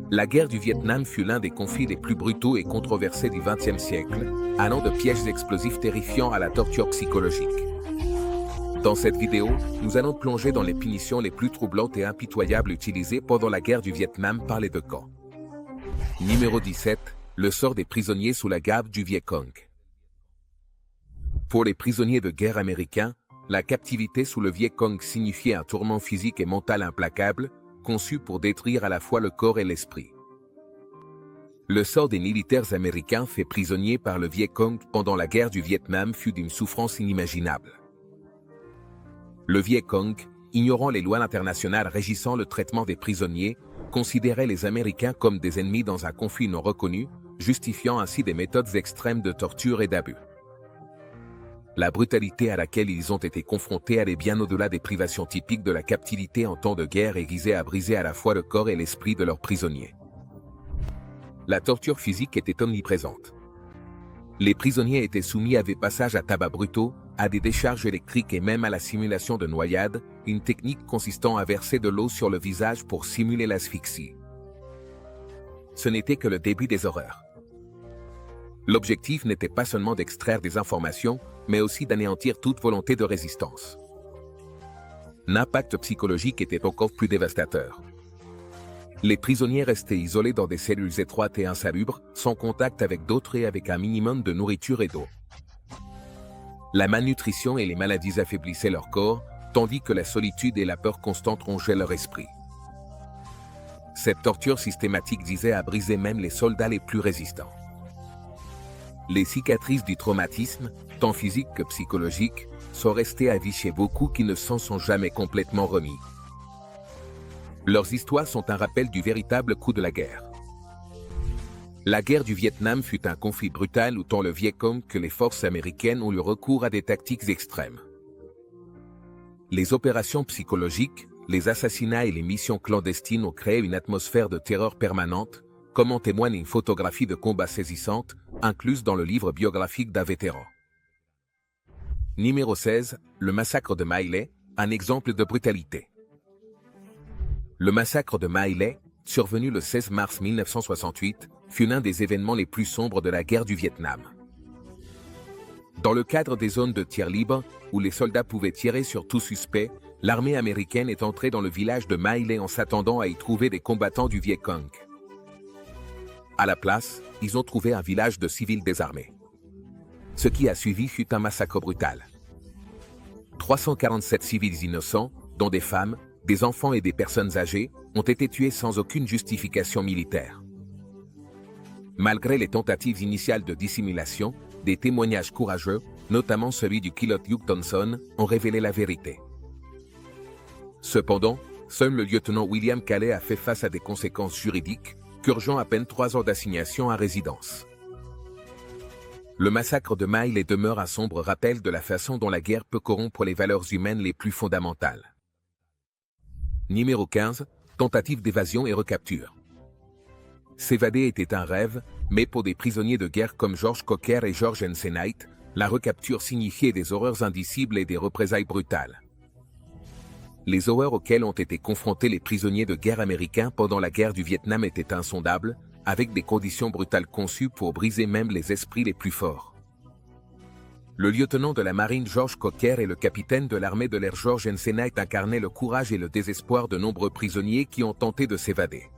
La guerre du Vietnam fut l'un des conflits les plus brutaux et controversés du XXe siècle, allant de pièges explosifs terrifiants à la torture psychologique. Dans cette vidéo, nous allons plonger dans les punitions les plus troublantes et impitoyables utilisées pendant la guerre du Vietnam par les deux camps. Numéro 17. Le sort des prisonniers sous la garde du Viet Cong. Pour les prisonniers de guerre américains, la captivité sous le Viet Cong signifiait un tourment physique et mental implacable, conçu pour détruire à la fois le corps et l'esprit. Le sort des militaires américains faits prisonniers par le Viet Cong pendant la guerre du Vietnam fut d'une souffrance inimaginable. Le Viet Cong, ignorant les lois internationales régissant le traitement des prisonniers, considérait les Américains comme des ennemis dans un conflit non reconnu, justifiant ainsi des méthodes extrêmes de torture et d'abus. La brutalité à laquelle ils ont été confrontés allait bien au-delà des privations typiques de la captivité en temps de guerre et visait à briser à la fois le corps et l'esprit de leurs prisonniers. La torture physique était omniprésente. Les prisonniers étaient soumis à des passages à tabac brutaux, à des décharges électriques et même à la simulation de noyade, une technique consistant à verser de l'eau sur le visage pour simuler l'asphyxie. Ce n'était que le début des horreurs. L'objectif n'était pas seulement d'extraire des informations, mais aussi d'anéantir toute volonté de résistance. L'impact psychologique était encore plus dévastateur. Les prisonniers restaient isolés dans des cellules étroites et insalubres, sans contact avec d'autres et avec un minimum de nourriture et d'eau. La malnutrition et les maladies affaiblissaient leur corps, tandis que la solitude et la peur constante rongeaient leur esprit. Cette torture systématique visait à briser même les soldats les plus résistants. Les cicatrices du traumatisme, tant physique que psychologique, sont restées à vie chez beaucoup qui ne s'en sont jamais complètement remis. Leurs histoires sont un rappel du véritable coût de la guerre. La guerre du Vietnam fut un conflit brutal où tant le Viet Cong que les forces américaines ont eu recours à des tactiques extrêmes. Les opérations psychologiques, les assassinats et les missions clandestines ont créé une atmosphère de terreur permanente, comme en témoigne une photographie de combat saisissante, incluse dans le livre biographique d'un vétéran. Numéro 16. Le massacre de My Lai, un exemple de brutalité. Le massacre de My Lai, survenu le 16 mars 1968, fut l'un des événements les plus sombres de la guerre du Vietnam. Dans le cadre des zones de tir libre, où les soldats pouvaient tirer sur tout suspect, l'armée américaine est entrée dans le village de My Lai en s'attendant à y trouver des combattants du Viet Cong. À la place, ils ont trouvé un village de civils désarmés. Ce qui a suivi fut un massacre brutal. 347 civils innocents, dont des femmes, des enfants et des personnes âgées, ont été tués sans aucune justification militaire. Malgré les tentatives initiales de dissimulation, des témoignages courageux, notamment celui du Kilot Yuk Thonson, ont révélé la vérité. Cependant, seul le lieutenant William Calley a fait face à des conséquences juridiques, purgeant à peine 3 ans d'assignation à résidence. Le massacre de My Lai demeure un sombre rappel de la façon dont la guerre peut corrompre les valeurs humaines les plus fondamentales. Numéro 15. Tentative d'évasion et recapture. S'évader était un rêve, mais pour des prisonniers de guerre comme George Cocker et George Ensenite, la recapture signifiait des horreurs indicibles et des représailles brutales. Les horreurs auxquelles ont été confrontés les prisonniers de guerre américains pendant la guerre du Vietnam étaient insondables, avec des conditions brutales conçues pour briser même les esprits les plus forts. Le lieutenant de la marine George Cocker et le capitaine de l'armée de l'air George Ensenite incarnaient le courage et le désespoir de nombreux prisonniers qui ont tenté de s'évader.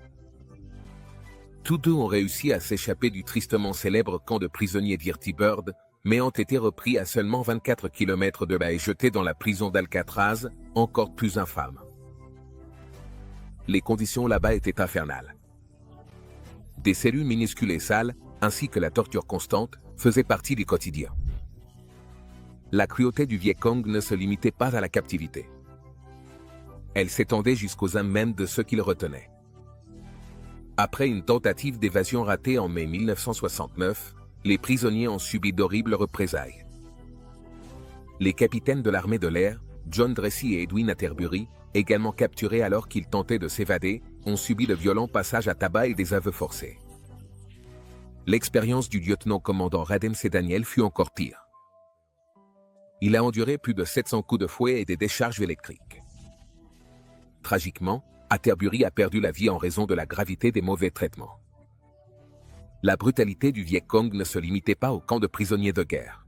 Tous deux ont réussi à s'échapper du tristement célèbre camp de prisonniers d'Irty Bird, mais ont été repris à seulement 24 km de là et jetés dans la prison d'Alcatraz, encore plus infâme. Les conditions là-bas étaient infernales. Des cellules minuscules et sales, ainsi que la torture constante, faisaient partie du quotidien. La cruauté du Viet Cong ne se limitait pas à la captivité. Elle s'étendait jusqu'aux âmes même de ceux qui le retenaient. Après une tentative d'évasion ratée en mai 1969, les prisonniers ont subi d'horribles représailles. Les capitaines de l'armée de l'air, John Dressy et Edwin Atterbury, également capturés alors qu'ils tentaient de s'évader, ont subi de violents passages à tabac et des aveux forcés. L'expérience du lieutenant-commandant Radem Daniel fut encore pire. Il a enduré plus de 700 coups de fouet et des décharges électriques. Tragiquement, Atterbury a perdu la vie en raison de la gravité des mauvais traitements. La brutalité du Viet Cong ne se limitait pas aux camps de prisonniers de guerre.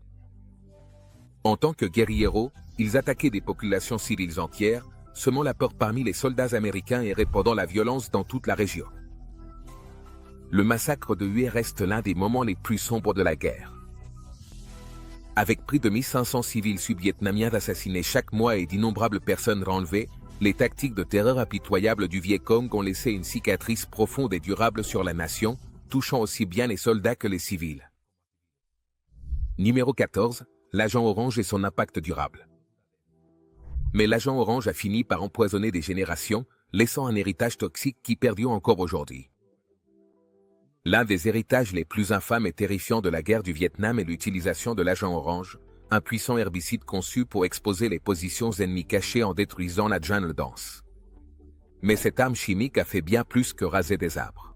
En tant que guérilleros, ils attaquaient des populations civiles entières, semant la peur parmi les soldats américains et répandant la violence dans toute la région. Le massacre de Hue reste l'un des moments les plus sombres de la guerre. Avec plus de 1500 civils sud-vietnamiens assassinés chaque mois et d'innombrables personnes enlevées, les tactiques de terreur impitoyables du Viet Cong ont laissé une cicatrice profonde et durable sur la nation, touchant aussi bien les soldats que les civils. Numéro 14, l'agent orange et son impact durable. Mais l'agent orange a fini par empoisonner des générations, laissant un héritage toxique qui perdure encore aujourd'hui. L'un des héritages les plus infâmes et terrifiants de la guerre du Vietnam est l'utilisation de l'agent orange, un puissant herbicide conçu pour exposer les positions ennemies cachées en détruisant la jungle dense. Mais cette arme chimique a fait bien plus que raser des arbres.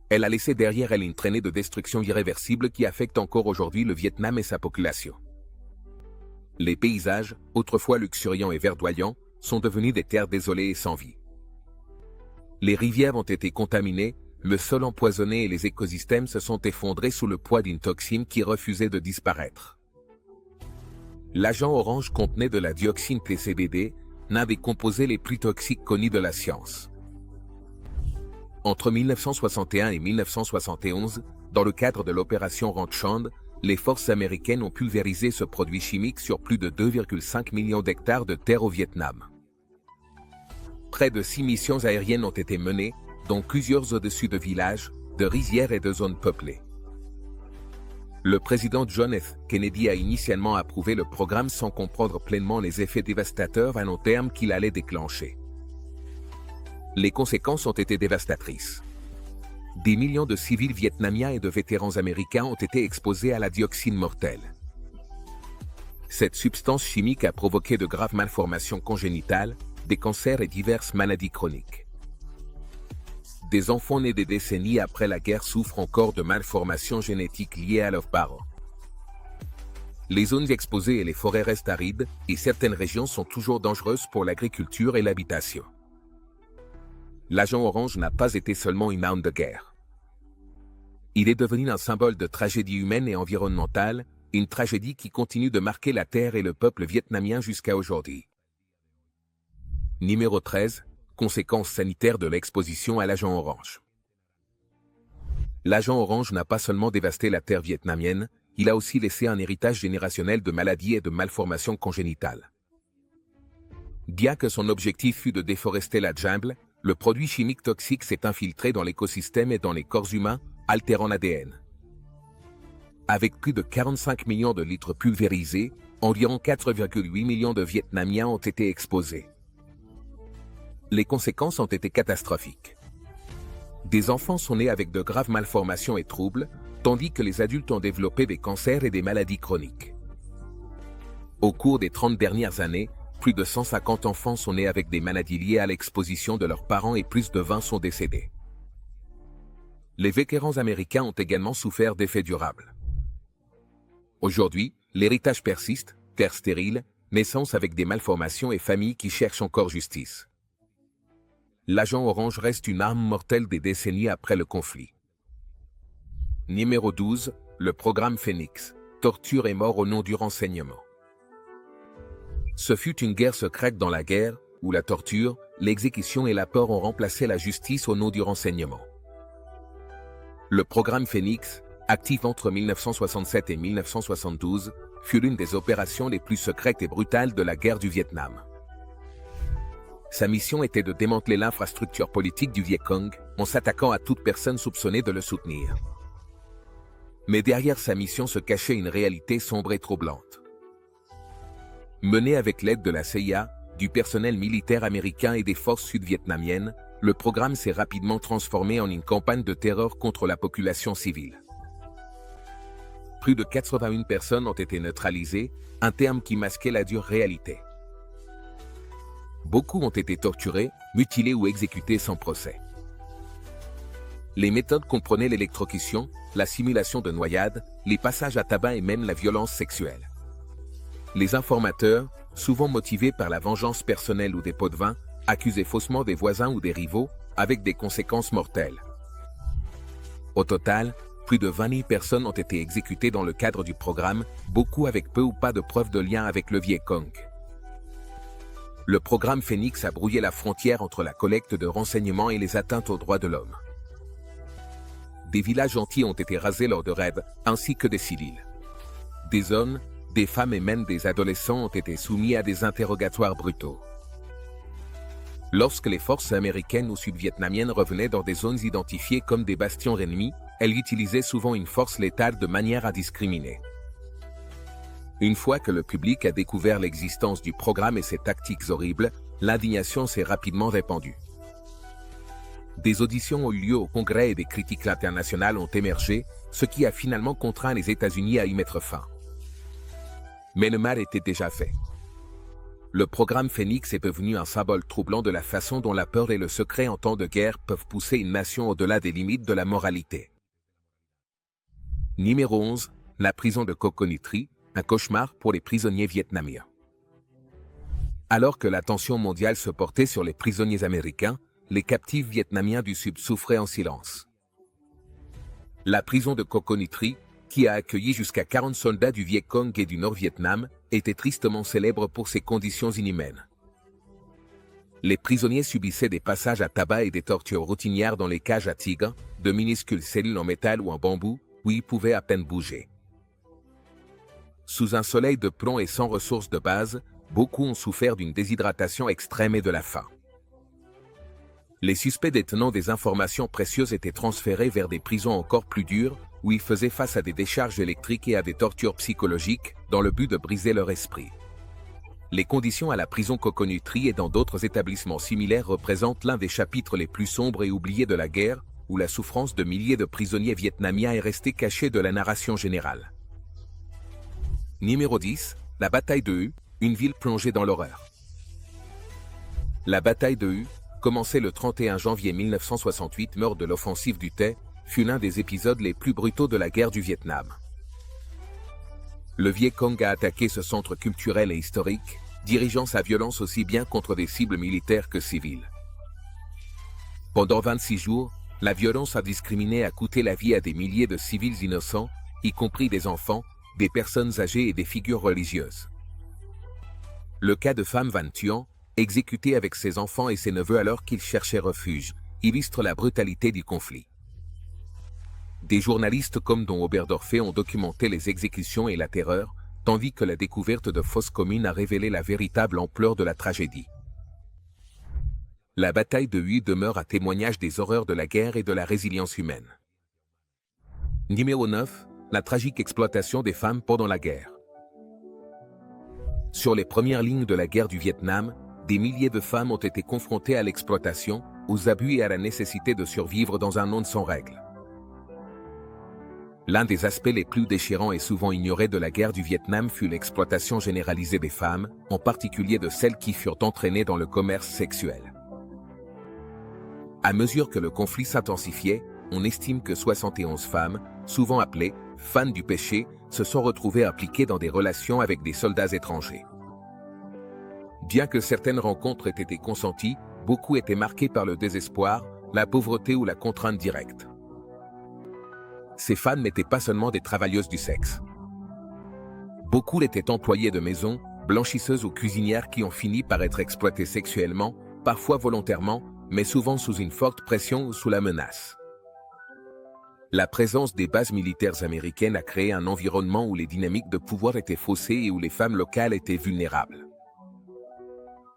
Elle a laissé derrière elle une traînée de destruction irréversible qui affecte encore aujourd'hui le Vietnam et sa population. Les paysages, autrefois luxuriants et verdoyants, sont devenus des terres désolées et sans vie. Les rivières ont été contaminées, le sol empoisonné et les écosystèmes se sont effondrés sous le poids d'une toxine qui refusait de disparaître. L'agent orange contenait de la dioxine TCBD, l'un des composés les plus toxiques connus de la science. Entre 1961 et 1971, dans le cadre de l'opération Ranchand, les forces américaines ont pulvérisé ce produit chimique sur plus de 2,5 millions d'hectares de terre au Vietnam. Près de 6 missions aériennes ont été menées, dont plusieurs au-dessus de villages, de rizières et de zones peuplées. Le président John F. Kennedy a initialement approuvé le programme sans comprendre pleinement les effets dévastateurs à long terme qu'il allait déclencher. Les conséquences ont été dévastatrices. Des millions de civils vietnamiens et de vétérans américains ont été exposés à la dioxine mortelle. Cette substance chimique a provoqué de graves malformations congénitales, des cancers et diverses maladies chroniques. Des enfants nés des décennies après la guerre souffrent encore de malformations génétiques liées à leurs parents. Les zones exposées et les forêts restent arides, et certaines régions sont toujours dangereuses pour l'agriculture et l'habitation. L'agent orange n'a pas été seulement une arme de guerre. Il est devenu un symbole de tragédie humaine et environnementale, une tragédie qui continue de marquer la terre et le peuple vietnamien jusqu'à aujourd'hui. Numéro 13. Conséquences sanitaires de l'exposition à l'agent orange. L'agent orange n'a pas seulement dévasté la terre vietnamienne, il a aussi laissé un héritage générationnel de maladies et de malformations congénitales. Bien que son objectif fût de déforester la jungle, le produit chimique toxique s'est infiltré dans l'écosystème et dans les corps humains, altérant l'ADN. Avec plus de 45 millions de litres pulvérisés, environ 4,8 millions de Vietnamiens ont été exposés. Les conséquences ont été catastrophiques. Des enfants sont nés avec de graves malformations et troubles, tandis que les adultes ont développé des cancers et des maladies chroniques. Au cours des 30 dernières années, plus de 150 enfants sont nés avec des maladies liées à l'exposition de leurs parents et plus de 20 sont décédés. Les vétérans américains ont également souffert d'effets durables. Aujourd'hui, l'héritage persiste, terre stérile, naissance avec des malformations et familles qui cherchent encore justice. L'agent orange reste une arme mortelle des décennies après le conflit. Numéro 12, le programme Phoenix, torture et mort au nom du renseignement. Ce fut une guerre secrète dans la guerre, où la torture, l'exécution et la peur ont remplacé la justice au nom du renseignement. Le programme Phoenix, actif entre 1967 et 1972, fut l'une des opérations les plus secrètes et brutales de la guerre du Vietnam. Sa mission était de démanteler l'infrastructure politique du Viet Cong, en s'attaquant à toute personne soupçonnée de le soutenir. Mais derrière sa mission se cachait une réalité sombre et troublante. Mené avec l'aide de la CIA, du personnel militaire américain et des forces sud-vietnamiennes, le programme s'est rapidement transformé en une campagne de terreur contre la population civile. Plus de 81 personnes ont été neutralisées, un terme qui masquait la dure réalité. Beaucoup ont été torturés, mutilés ou exécutés sans procès. Les méthodes comprenaient l'électrocution, la simulation de noyade, les passages à tabac et même la violence sexuelle. Les informateurs, souvent motivés par la vengeance personnelle ou des pots de vin, accusaient faussement des voisins ou des rivaux, avec des conséquences mortelles. Au total, plus de 20 000 personnes ont été exécutées dans le cadre du programme, beaucoup avec peu ou pas de preuves de lien avec le Viet Cong. Le programme Phénix a brouillé la frontière entre la collecte de renseignements et les atteintes aux droits de l'homme. Des villages entiers ont été rasés lors de raids, ainsi que des civils. Des hommes, des femmes et même des adolescents ont été soumis à des interrogatoires brutaux. Lorsque les forces américaines ou sud-vietnamiennes revenaient dans des zones identifiées comme des bastions ennemis, elles utilisaient souvent une force létale de manière à discriminer. Une fois que le public a découvert l'existence du programme et ses tactiques horribles, l'indignation s'est rapidement répandue. Des auditions ont eu lieu au Congrès et des critiques internationales ont émergé, ce qui a finalement contraint les États-Unis à y mettre fin. Mais le mal était déjà fait. Le programme Phénix est devenu un symbole troublant de la façon dont la peur et le secret en temps de guerre peuvent pousser une nation au-delà des limites de la moralité. Numéro 11. La prison de Coconutri, un cauchemar pour les prisonniers vietnamiens. Alors que l'attention mondiale se portait sur les prisonniers américains, les captifs vietnamiens du Sud souffraient en silence. La prison de Coconutri, qui a accueilli jusqu'à 40 soldats du Viet Cong et du Nord-Vietnam, était tristement célèbre pour ses conditions inhumaines. Les prisonniers subissaient des passages à tabac et des tortures routinières dans les cages à tigres, de minuscules cellules en métal ou en bambou, où ils pouvaient à peine bouger. Sous un soleil de plomb et sans ressources de base, beaucoup ont souffert d'une déshydratation extrême et de la faim. Les suspects détenant des informations précieuses étaient transférés vers des prisons encore plus dures, où ils faisaient face à des décharges électriques et à des tortures psychologiques, dans le but de briser leur esprit. Les conditions à la prison Coconutri et dans d'autres établissements similaires représentent l'un des chapitres les plus sombres et oubliés de la guerre, où la souffrance de milliers de prisonniers vietnamiens est restée cachée de la narration générale. Numéro 10. La bataille de Hue, une ville plongée dans l'horreur. La bataille de Hue, commencée le 31 janvier 1968 lors de l'offensive du Tay, fut l'un des épisodes les plus brutaux de la guerre du Vietnam. Le Viet Cong a attaqué ce centre culturel et historique, dirigeant sa violence aussi bien contre des cibles militaires que civiles. Pendant 26 jours, la violence indiscriminée a coûté la vie à des milliers de civils innocents, y compris des enfants, des personnes âgées et des figures religieuses. Le cas de Pham Van Thuan, exécuté avec ses enfants et ses neveux alors qu'ils cherchaient refuge, illustre la brutalité du conflit. Des journalistes comme Don Oberdorfer ont documenté les exécutions et la terreur, tandis que la découverte de fosses communes a révélé la véritable ampleur de la tragédie. La bataille de Hue demeure un témoignage des horreurs de la guerre et de la résilience humaine. Numéro 9. La tragique exploitation des femmes pendant la guerre. Sur les premières lignes de la guerre du Vietnam, des milliers de femmes ont été confrontées à l'exploitation, aux abus et à la nécessité de survivre dans un monde sans règles. L'un des aspects les plus déchirants et souvent ignorés de la guerre du Vietnam fut l'exploitation généralisée des femmes, en particulier de celles qui furent entraînées dans le commerce sexuel. À mesure que le conflit s'intensifiait, on estime que 71 femmes, souvent appelées « fans du péché », se sont retrouvées impliquées dans des relations avec des soldats étrangers. Bien que certaines rencontres aient été consenties, beaucoup étaient marquées par le désespoir, la pauvreté ou la contrainte directe. Ces femmes n'étaient pas seulement des travailleuses du sexe. Beaucoup étaient employées de maison, blanchisseuses ou cuisinières qui ont fini par être exploitées sexuellement, parfois volontairement, mais souvent sous une forte pression ou sous la menace. La présence des bases militaires américaines a créé un environnement où les dynamiques de pouvoir étaient faussées et où les femmes locales étaient vulnérables.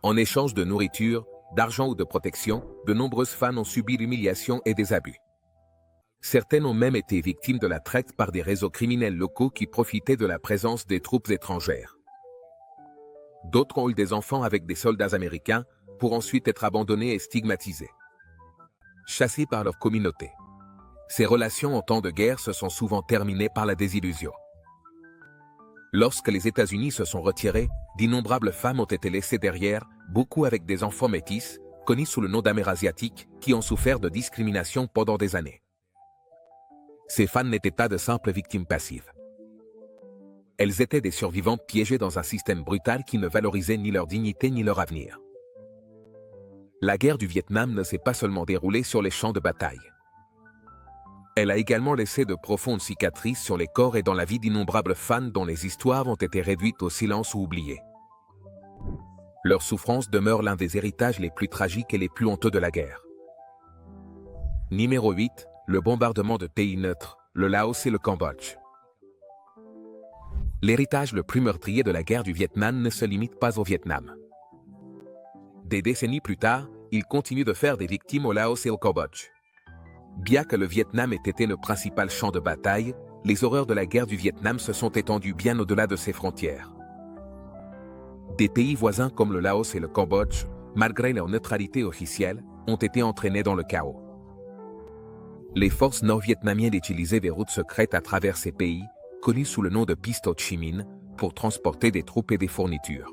En échange de nourriture, d'argent ou de protection, de nombreuses femmes ont subi l'humiliation et des abus. Certaines ont même été victimes de la traite par des réseaux criminels locaux qui profitaient de la présence des troupes étrangères. D'autres ont eu des enfants avec des soldats américains, pour ensuite être abandonnés et stigmatisés. Chassés par leur communauté. Ces relations en temps de guerre se sont souvent terminées par la désillusion. Lorsque les États-Unis se sont retirés, d'innombrables femmes ont été laissées derrière, beaucoup avec des enfants métis, connus sous le nom d'Amérasiatiques, qui ont souffert de discrimination pendant des années. Ces femmes n'étaient pas de simples victimes passives. Elles étaient des survivantes piégées dans un système brutal qui ne valorisait ni leur dignité ni leur avenir. La guerre du Vietnam ne s'est pas seulement déroulée sur les champs de bataille. Elle a également laissé de profondes cicatrices sur les corps et dans la vie d'innombrables fans dont les histoires ont été réduites au silence ou oubliées. Leur souffrance demeure l'un des héritages les plus tragiques et les plus honteux de la guerre. Numéro 8. Le bombardement de pays neutres, le Laos et le Cambodge. L'héritage le plus meurtrier de la guerre du Vietnam ne se limite pas au Vietnam. Des décennies plus tard, il continue de faire des victimes au Laos et au Cambodge. Bien que le Vietnam ait été le principal champ de bataille, les horreurs de la guerre du Vietnam se sont étendues bien au-delà de ses frontières. Des pays voisins comme le Laos et le Cambodge, malgré leur neutralité officielle, ont été entraînés dans le chaos. Les forces nord-vietnamiennes utilisaient des routes secrètes à travers ces pays, connues sous le nom de pistes Ho Chi Minh, pour transporter des troupes et des fournitures.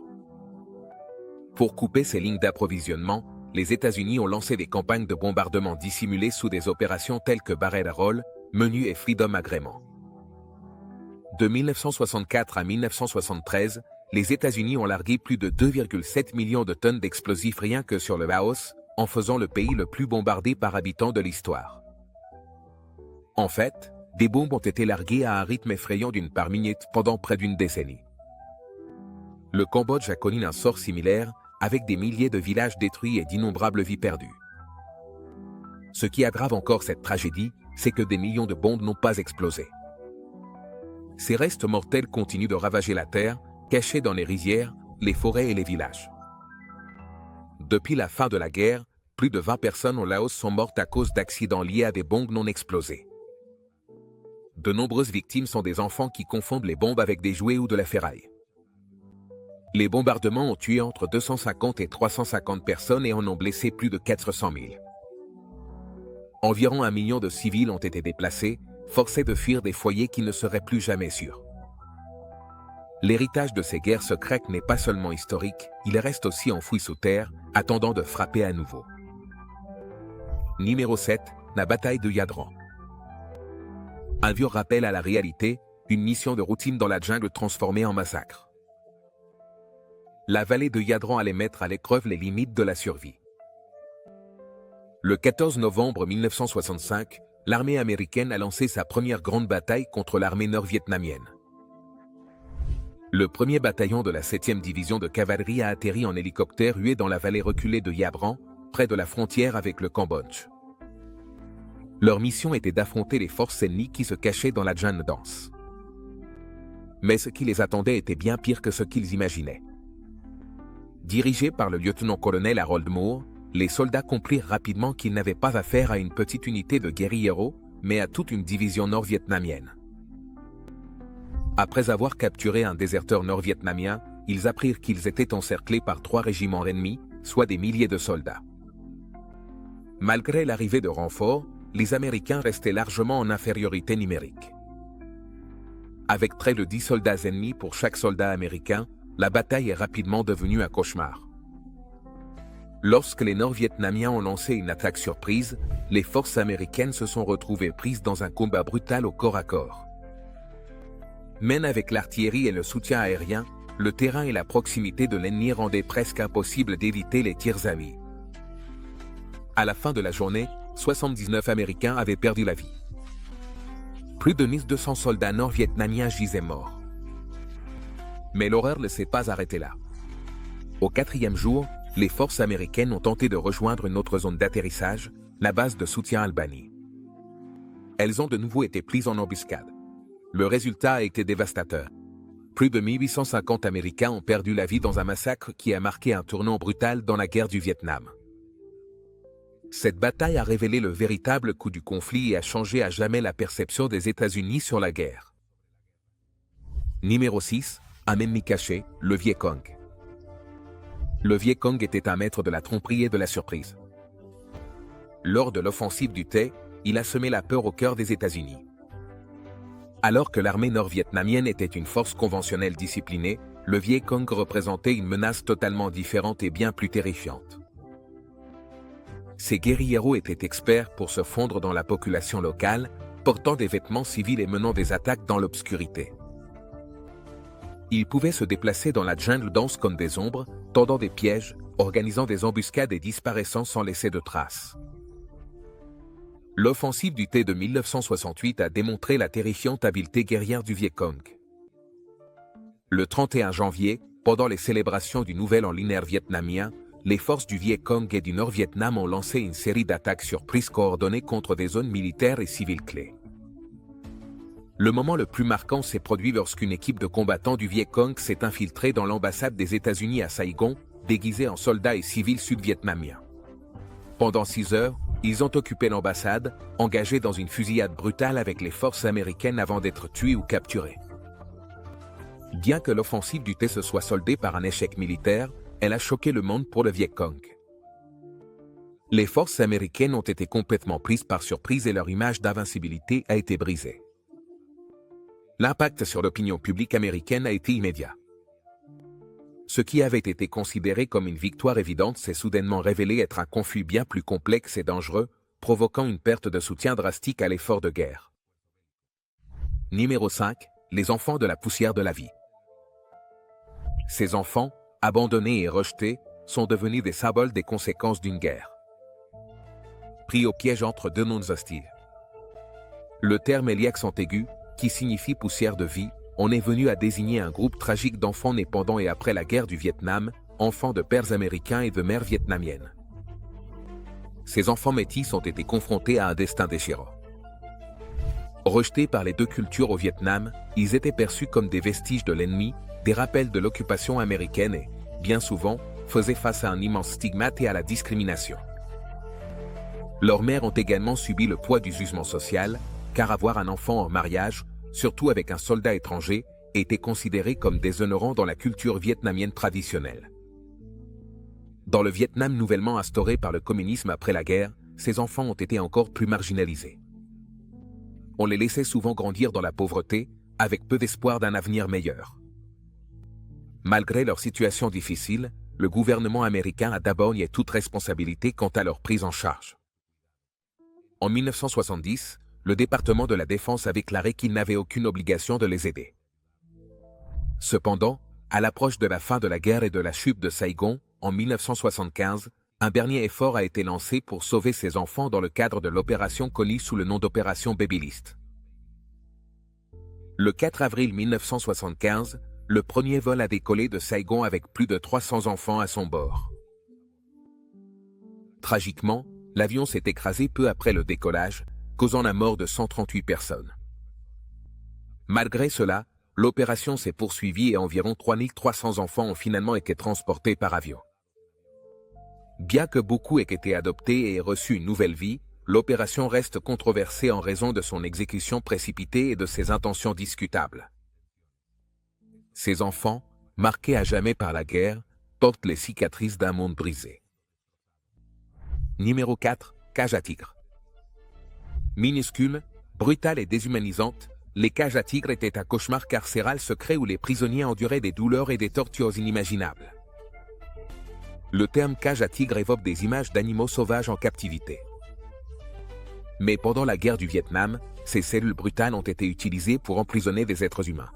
Pour couper ces lignes d'approvisionnement, les États-Unis ont lancé des campagnes de bombardement dissimulées sous des opérations telles que Barrel Roll, Menu et Freedom Agreement. De 1964 à 1973, les États-Unis ont largué plus de 2,7 millions de tonnes d'explosifs rien que sur le Laos, en faisant le pays le plus bombardé par habitant de l'histoire. En fait, des bombes ont été larguées à un rythme effrayant d'une par minute pendant près d'une décennie. Le Cambodge a connu un sort similaire, avec des milliers de villages détruits et d'innombrables vies perdues. Ce qui aggrave encore cette tragédie, c'est que des millions de bombes n'ont pas explosé. Ces restes mortels continuent de ravager la terre, cachés dans les rizières, les forêts et les villages. Depuis la fin de la guerre, plus de 20 personnes au Laos sont mortes à cause d'accidents liés à des bombes non explosées. De nombreuses victimes sont des enfants qui confondent les bombes avec des jouets ou de la ferraille. Les bombardements ont tué entre 250 et 350 personnes et en ont blessé plus de 400 000. Environ 1 million de civils ont été déplacés, forcés de fuir des foyers qui ne seraient plus jamais sûrs. L'héritage de ces guerres secrètes n'est pas seulement historique, il reste aussi enfoui sous terre, attendant de frapper à nouveau. Numéro 7. La bataille de Yadran. Un vieux rappel à la réalité, une mission de routine dans la jungle transformée en massacre. La vallée de Yadran allait mettre à l'épreuve les limites de la survie. Le 14 novembre 1965, l'armée américaine a lancé sa première grande bataille contre l'armée nord-vietnamienne. Le premier bataillon de la 7e division de cavalerie a atterri en hélicoptère hué dans la vallée reculée de Yadran, près de la frontière avec le Cambodge. Leur mission était d'affronter les forces ennemies qui se cachaient dans la jungle dense. Mais ce qui les attendait était bien pire que ce qu'ils imaginaient. Dirigés par le lieutenant-colonel Harold Moore, les soldats comprirent rapidement qu'ils n'avaient pas affaire à une petite unité de guérilleros, mais à toute une division nord-vietnamienne. Après avoir capturé un déserteur nord-vietnamien, ils apprirent qu'ils étaient encerclés par 3 régiments ennemis, soit des milliers de soldats. Malgré l'arrivée de renforts, les Américains restaient largement en infériorité numérique. Avec près de 10 soldats ennemis pour chaque soldat américain, la bataille est rapidement devenue un cauchemar. Lorsque les Nord-Vietnamiens ont lancé une attaque surprise, les forces américaines se sont retrouvées prises dans un combat brutal au corps à corps. Même avec l'artillerie et le soutien aérien, le terrain et la proximité de l'ennemi rendaient presque impossible d'éviter les tirs amis. À la fin de la journée, 79 Américains avaient perdu la vie. Plus de 1200 soldats nord-vietnamiens gisaient morts. Mais l'horreur ne s'est pas arrêtée là. Au 4e jour, les forces américaines ont tenté de rejoindre une autre zone d'atterrissage, la base de soutien Albany. Elles ont de nouveau été prises en embuscade. Le résultat a été dévastateur. Plus de 1850 Américains ont perdu la vie dans un massacre qui a marqué un tournant brutal dans la guerre du Vietnam. Cette bataille a révélé le véritable coût du conflit et a changé à jamais la perception des États-Unis sur la guerre. Numéro 6. Un ennemi caché, le Viet Cong. Le Viet Cong était un maître de la tromperie et de la surprise. Lors de l'offensive du Tay, il a semé la peur au cœur des États-Unis. Alors que l'armée nord-vietnamienne était une force conventionnelle disciplinée, le Viet Cong représentait une menace totalement différente et bien plus terrifiante. Ces guérilleros étaient experts pour se fondre dans la population locale, portant des vêtements civils et menant des attaques dans l'obscurité. Ils pouvaient se déplacer dans la jungle dense comme des ombres, tendant des pièges, organisant des embuscades et disparaissant sans laisser de traces. L'offensive du T de 1968 a démontré la terrifiante habileté guerrière du Viet Cong. Le 31 janvier, pendant les célébrations du Nouvel An lunaire vietnamien, les forces du Viet Cong et du Nord-Vietnam ont lancé une série d'attaques surprises coordonnées contre des zones militaires et civiles clés. Le moment le plus marquant s'est produit lorsqu'une équipe de combattants du Viet Cong s'est infiltrée dans l'ambassade des États-Unis à Saigon, déguisés en soldats et civils sud-vietnamiens. Pendant 6 heures, ils ont occupé l'ambassade, engagés dans une fusillade brutale avec les forces américaines avant d'être tués ou capturés. Bien que l'offensive du T se soit soldée par un échec militaire, elle a choqué le monde pour le Viet Cong. Les forces américaines ont été complètement prises par surprise et leur image d'invincibilité a été brisée. L'impact sur l'opinion publique américaine a été immédiat. Ce qui avait été considéré comme une victoire évidente s'est soudainement révélé être un conflit bien plus complexe et dangereux, provoquant une perte de soutien drastique à l'effort de guerre. Numéro 5. Les enfants de la poussière de la vie. Ces enfants, abandonnés et rejetés, sont devenus des symboles des conséquences d'une guerre. Pris au piège entre deux mondes hostiles. Le terme est lié accent aigu, qui signifie poussière de vie, on est venu à désigner un groupe tragique d'enfants nés pendant et après la guerre du Vietnam, enfants de pères américains et de mères vietnamiennes. Ces enfants métis ont été confrontés à un destin déchirant. Rejetés par les deux cultures au Vietnam, ils étaient perçus comme des vestiges de l'ennemi, des rappels de l'occupation américaine et, bien souvent, faisaient face à un immense stigmate et à la discrimination. Leurs mères ont également subi le poids du jugement social, car avoir un enfant en mariage, surtout avec un soldat étranger, était considéré comme déshonorant dans la culture vietnamienne traditionnelle. Dans le Vietnam nouvellement instauré par le communisme après la guerre, ces enfants ont été encore plus marginalisés. On les laissait souvent grandir dans la pauvreté, avec peu d'espoir d'un avenir meilleur. Malgré leur situation difficile, le gouvernement américain a d'abord nié toute responsabilité quant à leur prise en charge. En 1970, le département de la Défense a déclaré qu'il n'avait aucune obligation de les aider. Cependant, à l'approche de la fin de la guerre et de la chute de Saigon, en 1975, un dernier effort a été lancé pour sauver ces enfants dans le cadre de l'opération connue sous le nom d'opération Babylist. Le 4 avril 1975, le premier vol a décollé de Saigon avec plus de 300 enfants à son bord. Tragiquement, l'avion s'est écrasé peu après le décollage, causant la mort de 138 personnes. Malgré cela, l'opération s'est poursuivie et environ 3300 enfants ont finalement été transportés par avion. Bien que beaucoup aient été adoptés et aient reçu une nouvelle vie, l'opération reste controversée en raison de son exécution précipitée et de ses intentions discutables. Ces enfants, marqués à jamais par la guerre, portent les cicatrices d'un monde brisé. Numéro 4. Cage à tigres. Minuscules, brutales et déshumanisantes, les cages à tigres étaient un cauchemar carcéral secret où les prisonniers enduraient des douleurs et des tortures inimaginables. Le terme cage à tigres évoque des images d'animaux sauvages en captivité. Mais pendant la guerre du Vietnam, ces cellules brutales ont été utilisées pour emprisonner des êtres humains.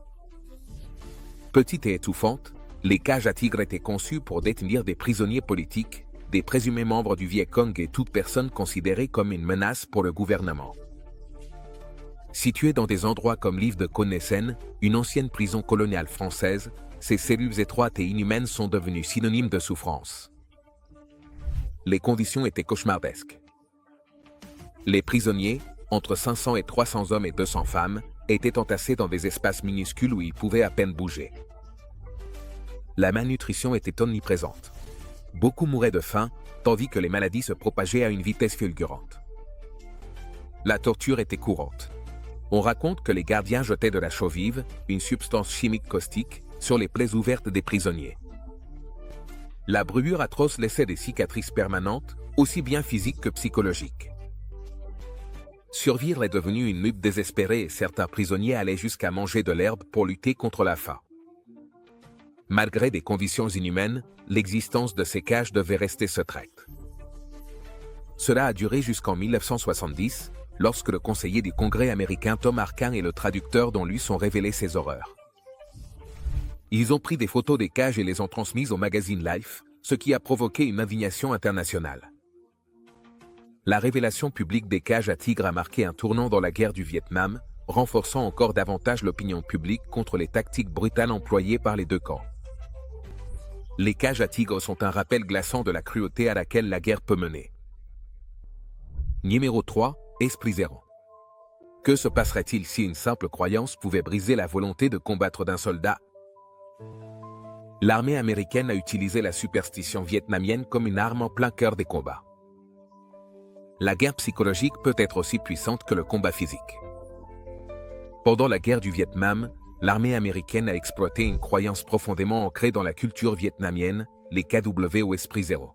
Petites et étouffantes, les cages à tigres étaient conçues pour détenir des prisonniers politiques, des présumés membres du Viet Cong et toute personne considérée comme une menace pour le gouvernement. Situées dans des endroits comme l'île de Con Sen, une ancienne prison coloniale française, ces cellules étroites et inhumaines sont devenues synonymes de souffrance. Les conditions étaient cauchemardesques. Les prisonniers, entre 500 et 300 hommes et 200 femmes, étaient entassés dans des espaces minuscules où ils pouvaient à peine bouger. La malnutrition était omniprésente. Beaucoup mouraient de faim, tandis que les maladies se propageaient à une vitesse fulgurante. La torture était courante. On raconte que les gardiens jetaient de la chaux vive, une substance chimique caustique, sur les plaies ouvertes des prisonniers. La brûlure atroce laissait des cicatrices permanentes, aussi bien physiques que psychologiques. Survivre est devenu une lutte désespérée et certains prisonniers allaient jusqu'à manger de l'herbe pour lutter contre la faim. Malgré des conditions inhumaines, l'existence de ces cages devait rester secrète. Cela a duré jusqu'en 1970, lorsque le conseiller du Congrès américain Tom Harkin et le traducteur dont lui sont révélés ces horreurs. Ils ont pris des photos des cages et les ont transmises au magazine Life, ce qui a provoqué une indignation internationale. La révélation publique des cages à tigres a marqué un tournant dans la guerre du Vietnam, renforçant encore davantage l'opinion publique contre les tactiques brutales employées par les deux camps. Les cages à tigres sont un rappel glaçant de la cruauté à laquelle la guerre peut mener. Numéro 3. Esprit zéro. Que se passerait-il si une simple croyance pouvait briser la volonté de combattre d'un soldat? L'armée américaine a utilisé la superstition vietnamienne comme une arme en plein cœur des combats. La guerre psychologique peut être aussi puissante que le combat physique. Pendant la guerre du Vietnam, l'armée américaine a exploité une croyance profondément ancrée dans la culture vietnamienne, les KW ou esprit zéro.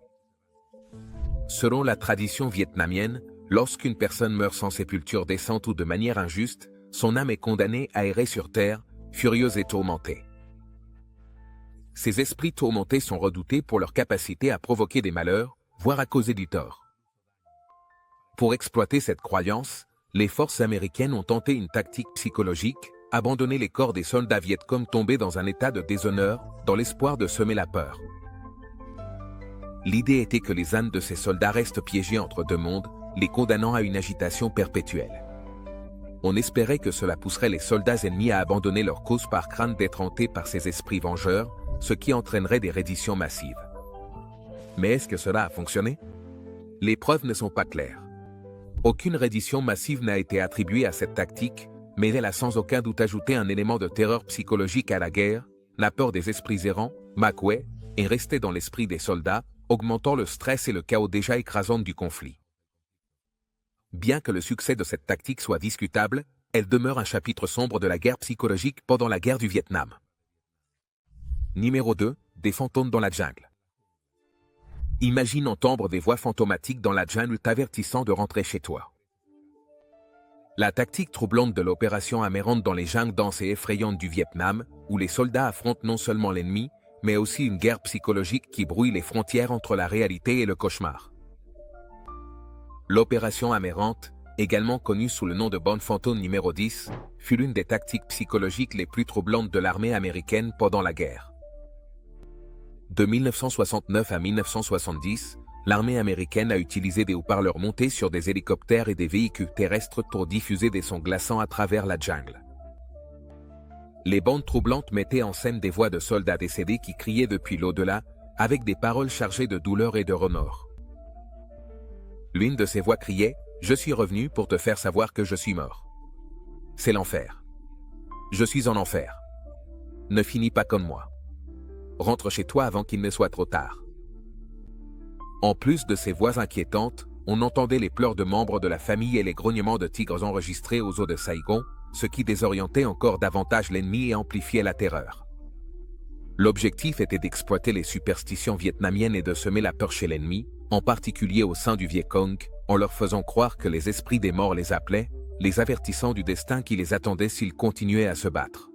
Selon la tradition vietnamienne, lorsqu'une personne meurt sans sépulture décente ou de manière injuste, son âme est condamnée à errer sur terre, furieuse et tourmentée. Ces esprits tourmentés sont redoutés pour leur capacité à provoquer des malheurs, voire à causer du tort. Pour exploiter cette croyance, les forces américaines ont tenté une tactique psychologique, abandonner les corps des soldats vietcong tombés dans un état de déshonneur, dans l'espoir de semer la peur. L'idée était que les âmes de ces soldats restent piégées entre deux mondes, les condamnant à une agitation perpétuelle. On espérait que cela pousserait les soldats ennemis à abandonner leur cause par crainte d'être hantés par ces esprits vengeurs, ce qui entraînerait des redditions massives. Mais est-ce que cela a fonctionné? Les preuves ne sont pas claires. Aucune reddition massive n'a été attribuée à cette tactique, mais elle a sans aucun doute ajouté un élément de terreur psychologique à la guerre, la peur des esprits errants, Macway, est restée dans l'esprit des soldats, augmentant le stress et le chaos déjà écrasant du conflit. Bien que le succès de cette tactique soit discutable, elle demeure un chapitre sombre de la guerre psychologique pendant la guerre du Vietnam. Numéro 2. Des fantômes dans la jungle. Imagine entendre des voix fantomatiques dans la jungle t'avertissant de rentrer chez toi. La tactique troublante de l'opération Amarante dans les jungles denses et effrayantes du Vietnam, où les soldats affrontent non seulement l'ennemi, mais aussi une guerre psychologique qui brouille les frontières entre la réalité et le cauchemar. L'opération Amarante, également connue sous le nom de Bande Fantôme numéro 10, fut l'une des tactiques psychologiques les plus troublantes de l'armée américaine pendant la guerre. De 1969 à 1970, l'armée américaine a utilisé des haut-parleurs montés sur des hélicoptères et des véhicules terrestres pour diffuser des sons glaçants à travers la jungle. Les bandes troublantes mettaient en scène des voix de soldats décédés qui criaient depuis l'au-delà, avec des paroles chargées de douleur et de remords. L'une de ces voix criait « Je suis revenu pour te faire savoir que je suis mort. C'est l'enfer. Je suis en enfer. Ne finis pas comme moi. Rentre chez toi avant qu'il ne soit trop tard. » En plus de ces voix inquiétantes, on entendait les pleurs de membres de la famille et les grognements de tigres enregistrés aux eaux de Saigon, ce qui désorientait encore davantage l'ennemi et amplifiait la terreur. L'objectif était d'exploiter les superstitions vietnamiennes et de semer la peur chez l'ennemi, en particulier au sein du Vietcong, en leur faisant croire que les esprits des morts les appelaient, les avertissant du destin qui les attendait s'ils continuaient à se battre.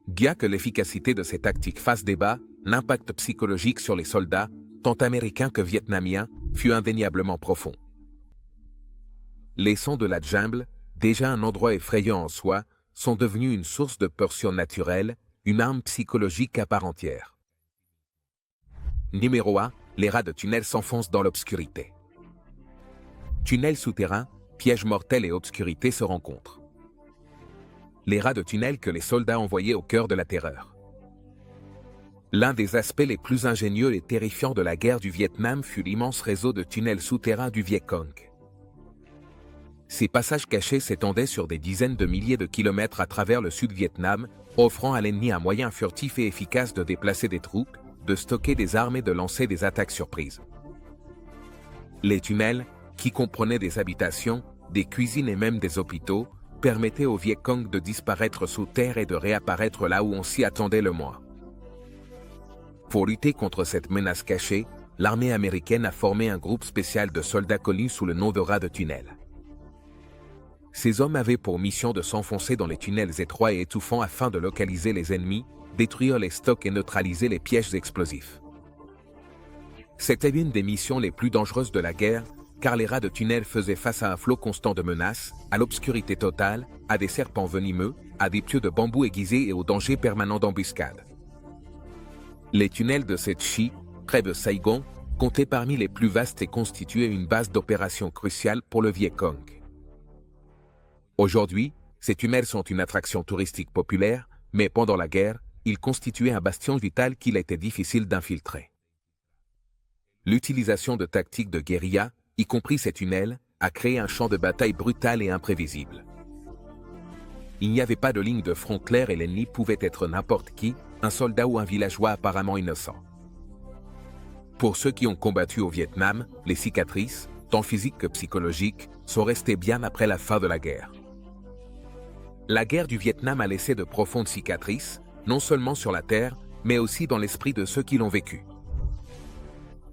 Bien que l'efficacité de ces tactiques fasse débat, l'impact psychologique sur les soldats, tant américains que vietnamiens, fut indéniablement profond. Les sons de la jungle, déjà un endroit effrayant en soi, sont devenus une source de peur surnaturelle, une arme psychologique à part entière. Numéro 1. Les rats de tunnels s'enfoncent dans l'obscurité. Tunnels souterrains, pièges mortels et obscurité se rencontrent. Les rats de tunnels que les soldats envoyaient au cœur de la terreur. L'un des aspects les plus ingénieux et terrifiants de la guerre du Vietnam fut l'immense réseau de tunnels souterrains du Vietcong. Ces passages cachés s'étendaient sur des dizaines de milliers de kilomètres à travers le Sud-Vietnam, offrant à l'ennemi un moyen furtif et efficace de déplacer des troupes, de stocker des armes et de lancer des attaques surprises. Les tunnels, qui comprenaient des habitations, des cuisines et même des hôpitaux, permettaient aux Vietcong de disparaître sous terre et de réapparaître là où on s'y attendait le moins. Pour lutter contre cette menace cachée, l'armée américaine a formé un groupe spécial de soldats connus sous le nom de rats de tunnel. Ces hommes avaient pour mission de s'enfoncer dans les tunnels étroits et étouffants afin de localiser les ennemis, détruire les stocks et neutraliser les pièges explosifs. C'était l'une des missions les plus dangereuses de la guerre, car les rats de tunnel faisaient face à un flot constant de menaces, à l'obscurité totale, à des serpents venimeux, à des pieux de bambou aiguisés et au danger permanent d'embuscade. Les tunnels de Setchi, près de Saigon, comptaient parmi les plus vastes et constituaient une base d'opération cruciale pour le Viet Cong. Aujourd'hui, ces tunnels sont une attraction touristique populaire, mais pendant la guerre, ils constituaient un bastion vital qu'il était difficile d'infiltrer. L'utilisation de tactiques de guérilla, y compris ces tunnels, a créé un champ de bataille brutal et imprévisible. Il n'y avait pas de ligne de front claire et l'ennemi pouvait être n'importe qui, un soldat ou un villageois apparemment innocent. Pour ceux qui ont combattu au Vietnam, les cicatrices, tant physiques que psychologiques, sont restées bien après la fin de la guerre. La guerre du Vietnam a laissé de profondes cicatrices, non seulement sur la terre, mais aussi dans l'esprit de ceux qui l'ont vécu.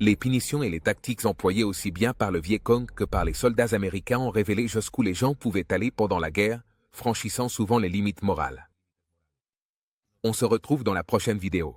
Les punitions et les tactiques employées aussi bien par le Viet Cong que par les soldats américains ont révélé jusqu'où les gens pouvaient aller pendant la guerre, franchissant souvent les limites morales. On se retrouve dans la prochaine vidéo.